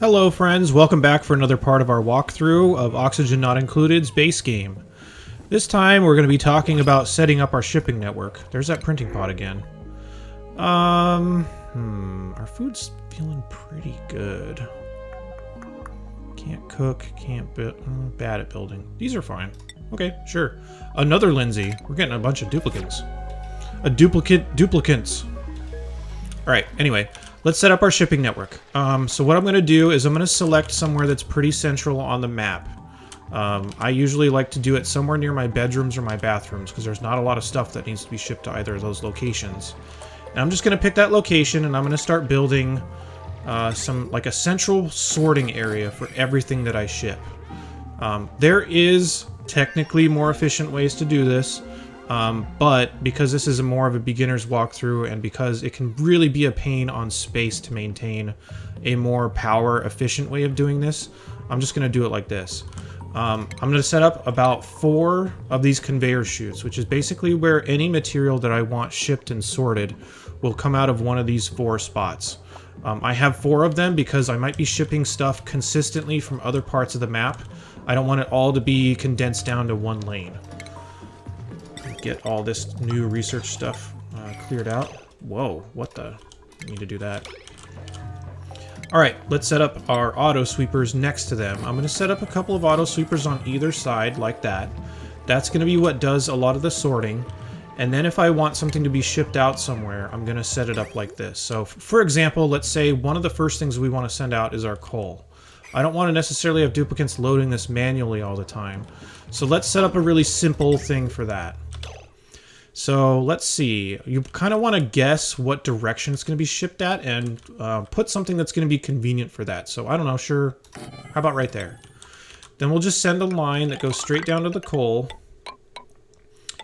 Hello friends, welcome back for another part of our walkthrough of Oxygen Not Included's base game. This time we're going to be talking about setting up our shipping network. There's that printing pod again. Our food's feeling pretty good. Can't cook, can't build, bad at building. These are fine. Okay, sure. Another Lindsay. We're getting a bunch of duplicants. Duplicants. Alright, anyway. Let's set up our shipping network. So what I'm going to do is I'm going to select somewhere that's pretty central on the map. I usually like to do it somewhere near my bedrooms or my bathrooms because there's not a lot of stuff that needs to be shipped to either of those locations. And I'm just going to pick that location and I'm going to start building like a central sorting area for everything that I ship. There is technically more efficient ways to do this. But because this is more of a beginner's walkthrough and because it can really be a pain on space to maintain a more power efficient way of doing this, I'm just going to do it like this. I'm going to set up about 4 of these conveyor chutes, which is basically where any material that I want shipped and sorted will come out of one of these 4 spots. I have 4 of them because I might be shipping stuff consistently from other parts of the map. I don't want it all to be condensed down to one lane. Get all this new research stuff cleared out. Whoa, what the? I need to do that. Alright, let's set up our auto sweepers next to them. I'm going to set up a couple of auto sweepers on either side like that. That's going to be what does a lot of the sorting. And then if I want something to be shipped out somewhere, I'm going to set it up like this. So for example, let's say one of the first things we want to send out is our coal. I don't want to necessarily have duplicants loading this manually all the time. So let's set up a really simple thing for that. So let's see, you kind of want to guess what direction it's going to be shipped at and put something that's going to be convenient for that. So I don't know, sure, how about right there? Then we'll just send a line that goes straight down to the coal.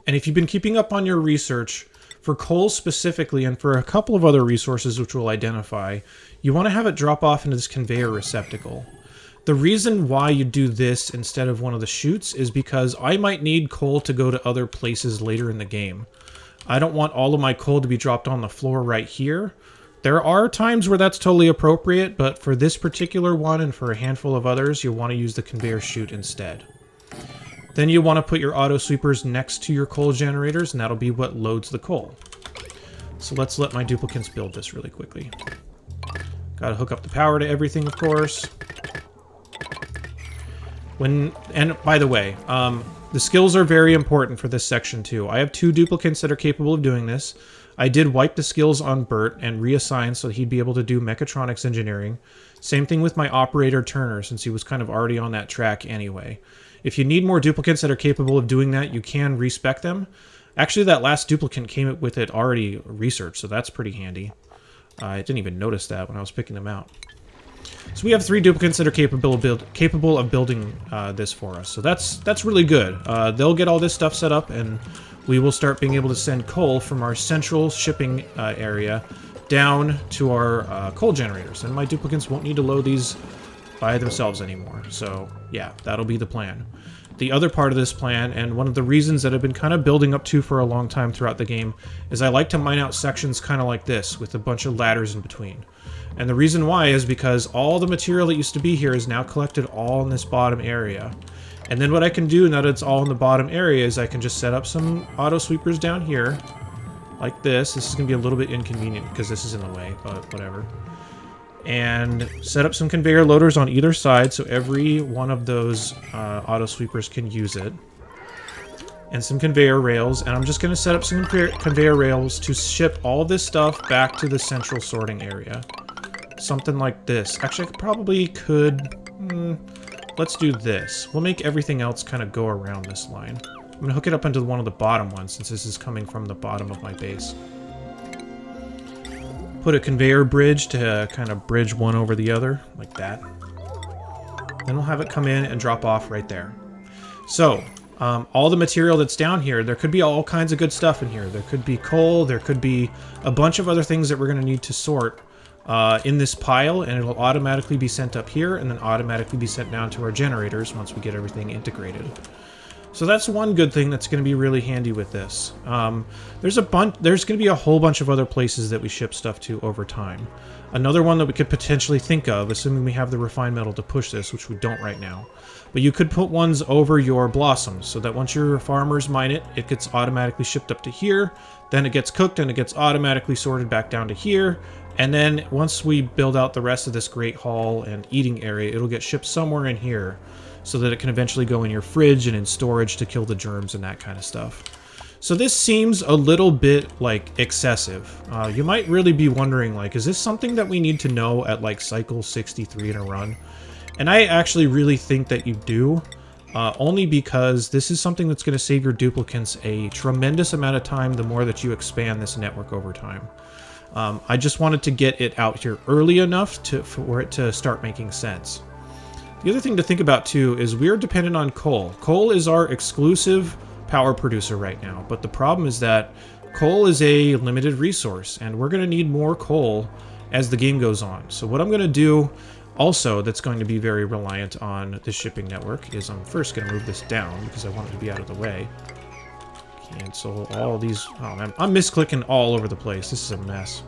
And if you've been keeping up on your research, for coal specifically and for a couple of other resources which we'll identify, you want to have it drop off into this conveyor receptacle. The reason why you do this instead of one of the chutes is because I might need coal to go to other places later in the game. I don't want all of my coal to be dropped on the floor right here. There are times where that's totally appropriate, but for this particular one and for a handful of others, you want to use the conveyor chute instead. Then you want to put your auto sweepers next to your coal generators, and that'll be what loads the coal. So let's let my duplicants build this really quickly. Gotta hook up the power to everything, of course. And by the way, the skills are very important for this section too. I have 2 duplicants that are capable of doing this. I did wipe the skills on Bert and reassign so he'd be able to do Mechatronics engineering. Same thing with my operator Turner, since he was kind of already on that track anyway. If you need more duplicants that are capable of doing that, you can respec them. Actually, that last duplicant came with it already researched, so that's pretty handy. I didn't even notice that when I was picking them out. So we have 3 duplicants that are capable of building this for us. So that's really good. They'll get all this stuff set up, and we will start being able to send coal from our central shipping area down to our coal generators. And my duplicants won't need to load these by themselves anymore. So yeah, that'll be the plan. The other part of this plan, and one of the reasons that I've been kind of building up to for a long time throughout the game, is I like to mine out sections kind of like this, with a bunch of ladders in between. And the reason why is because all the material that used to be here is now collected all in this bottom area. And then what I can do now that it's all in the bottom area is I can just set up some auto sweepers down here, like this. This is going to be a little bit inconvenient because this is in the way, but whatever. And set up some conveyor loaders on either side so every one of those auto sweepers can use it. And some conveyor rails, and I'm just going to set up some conveyor rails to ship all this stuff back to the central sorting area. Something like this. Actually, I probably could... let's do this. We'll make everything else kind of go around this line. I'm going to hook it up into one of the bottom ones, since this is coming from the bottom of my base. Put a conveyor bridge to kind of bridge one over the other, like that. Then we'll have it come in and drop off right there. So, all the material that's down here, there could be all kinds of good stuff in here. There could be coal, there could be a bunch of other things that we're going to need to sort in this pile, and it'll automatically be sent up here and then automatically be sent down to our generators once we get everything integrated. So that's one good thing that's going to be really handy with this. There's going to be a whole bunch of other places that we ship stuff to over time. Another one that we could potentially think of, assuming we have the refined metal to push this, which we don't right now. But you could put ones over your blossoms, so that once your farmers mine it, it gets automatically shipped up to here, then it gets cooked and it gets automatically sorted back down to here, and then once we build out the rest of this great hall and eating area, it'll get shipped somewhere in here, so that it can eventually go in your fridge and in storage to kill the germs and that kind of stuff. So this seems a little bit, like, excessive. You might really be wondering, like, is this something that we need to know at, like, cycle 63 in a run? And I actually really think that you do, only because this is something that's going to save your duplicants a tremendous amount of time the more that you expand this network over time. I just wanted to get it out here early enough for it to start making sense. The other thing to think about, too, is we're dependent on coal. Coal is our exclusive power producer right now, but the problem is that coal is a limited resource, and we're going to need more coal as the game goes on. So what I'm going to do also that's going to be very reliant on the shipping network is I'm first going to move this down because I want it to be out of the way. Cancel all these. Oh man, I'm misclicking all over the place. This is a mess.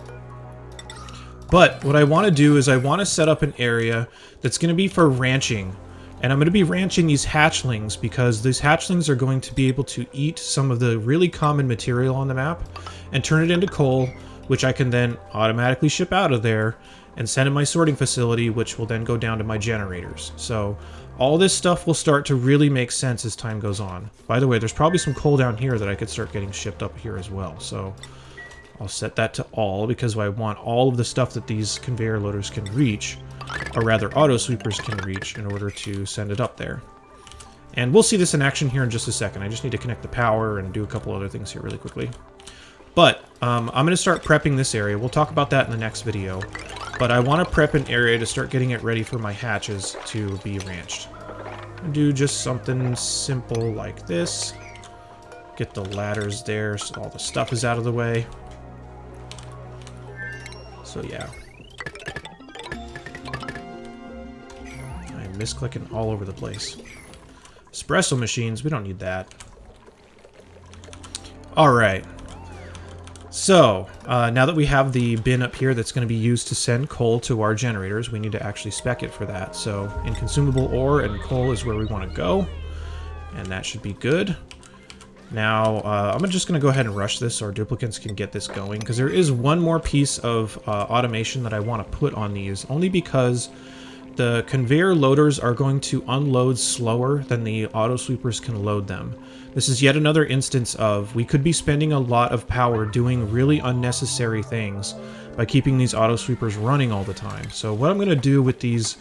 But what I want to do is I want to set up an area that's going to be for ranching. And I'm going to be ranching these hatchlings because these hatchlings are going to be able to eat some of the really common material on the map and turn it into coal, which I can then automatically ship out of there and send in my sorting facility, which will then go down to my generators. So all this stuff will start to really make sense as time goes on. By the way, there's probably some coal down here that I could start getting shipped up here as well. So I'll set that to all because I want all of the stuff that these conveyor loaders can reach, or rather auto sweepers can reach, in order to send it up there. And we'll see this in action here in just a second. I just need to connect the power and do a couple other things here really quickly. But I'm going to start prepping this area. We'll talk about that in the next video. But I want to prep an area to start getting it ready for my hatches to be ranched. I'll do just something simple like this. Get the ladders there so all the stuff is out of the way. So yeah. I'm misclicking all over the place. Espresso machines, we don't need that. Alright. So, now that we have the bin up here that's going to be used to send coal to our generators, we need to actually spec it for that. So, in consumable ore and coal is where we want to go. And that should be good. Now, I'm just going to go ahead and rush this so our duplicants can get this going, because there is one more piece of automation that I want to put on these, only because the conveyor loaders are going to unload slower than the auto sweepers can load them. This is yet another instance of we could be spending a lot of power doing really unnecessary things by keeping these auto sweepers running all the time. So what I'm going to do with these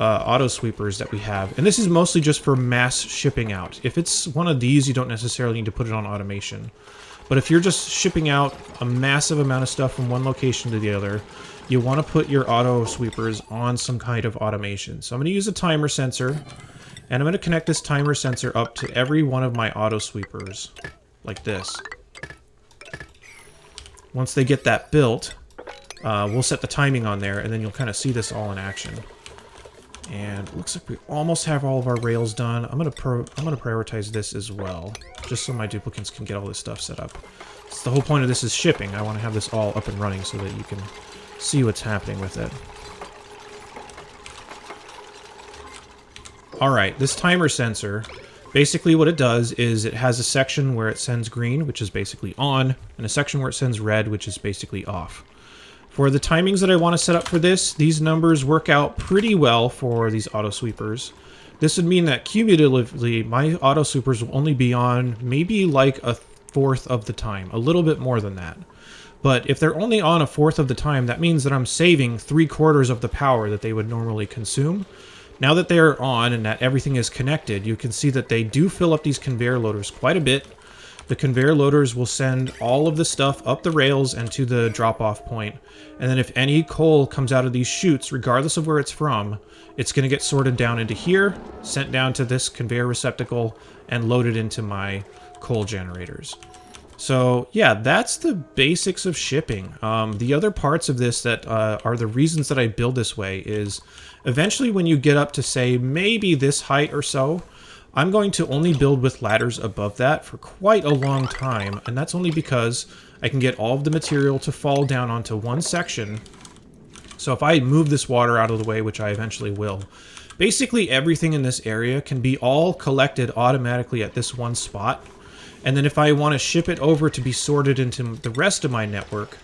auto sweepers that we have, and this is mostly just for mass shipping out. If it's one of these, you don't necessarily need to put it on automation. But if you're just shipping out a massive amount of stuff from one location to the other, you want to put your auto sweepers on some kind of automation. So I'm going to use a timer sensor, and I'm going to connect this timer sensor up to every one of my auto sweepers, like this. Once they get that built, we'll set the timing on there, and then you'll kind of see this all in action. And it looks like we almost have all of our rails done. I'm gonna prioritize this as well, just so my duplicants can get all this stuff set up. So the whole point of this is shipping. I want to have this all up and running so that you can see what's happening with it. Alright, this timer sensor, basically what it does is it has a section where it sends green, which is basically on, and a section where it sends red, which is basically off. For the timings that I want to set up for this, these numbers work out pretty well for these auto sweepers. This would mean that cumulatively, my auto sweepers will only be on maybe like a fourth of the time, a little bit more than that. But if they're only on a fourth of the time, that means that I'm saving 3/4 of the power that they would normally consume. Now that they're on and that everything is connected, you can see that they do fill up these conveyor loaders quite a bit. The conveyor loaders will send all of the stuff up the rails and to the drop-off point. And then if any coal comes out of these chutes, regardless of where it's from, it's going to get sorted down into here, sent down to this conveyor receptacle, and loaded into my coal generators. So yeah, that's the basics of shipping. The other parts of this that are the reasons that I build this way is eventually when you get up to say maybe this height or so, I'm going to only build with ladders above that for quite a long time, and that's only because I can get all of the material to fall down onto one section. So if I move this water out of the way, which I eventually will, basically everything in this area can be all collected automatically at this one spot. And then if I want to ship it over to be sorted into the rest of my network,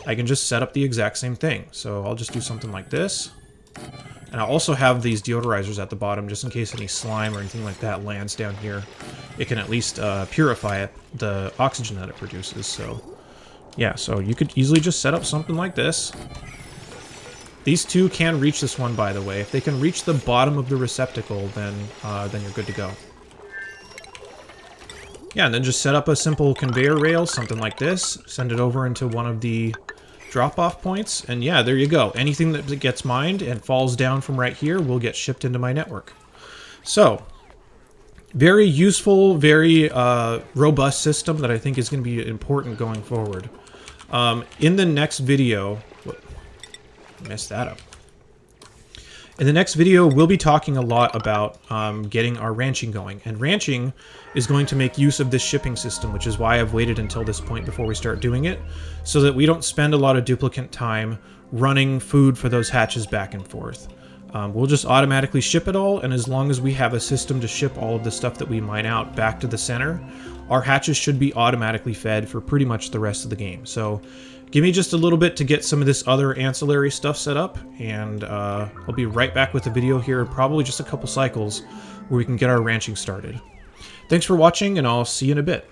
I can just set up the exact same thing. So I'll just do something like this. And I also have these deodorizers at the bottom just in case any slime or anything like that lands down here. It can at least purify the oxygen that it produces. So yeah, so you could easily just set up something like this. These two can reach this one, by the way. If they can reach the bottom of the receptacle, then you're good to go. Yeah, and then just set up a simple conveyor rail, something like this. Send it over into one of the drop-off points, and yeah, there you go. Anything that gets mined and falls down from right here will get shipped into my network. So, very useful, very robust system that I think is going to be important going forward. In the next video... messed that up. In the next video, we'll be talking a lot about getting our ranching going. And ranching is going to make use of this shipping system, which is why I've waited until this point before we start doing it, so that we don't spend a lot of duplicant time running food for those hatches back and forth. We'll just automatically ship it all, and as long as we have a system to ship all of the stuff that we mine out back to the center, our hatches should be automatically fed for pretty much the rest of the game. So give me just a little bit to get some of this other ancillary stuff set up, and I'll be right back with a video here in probably just a couple cycles where we can get our ranching started. Thanks for watching, and I'll see you in a bit.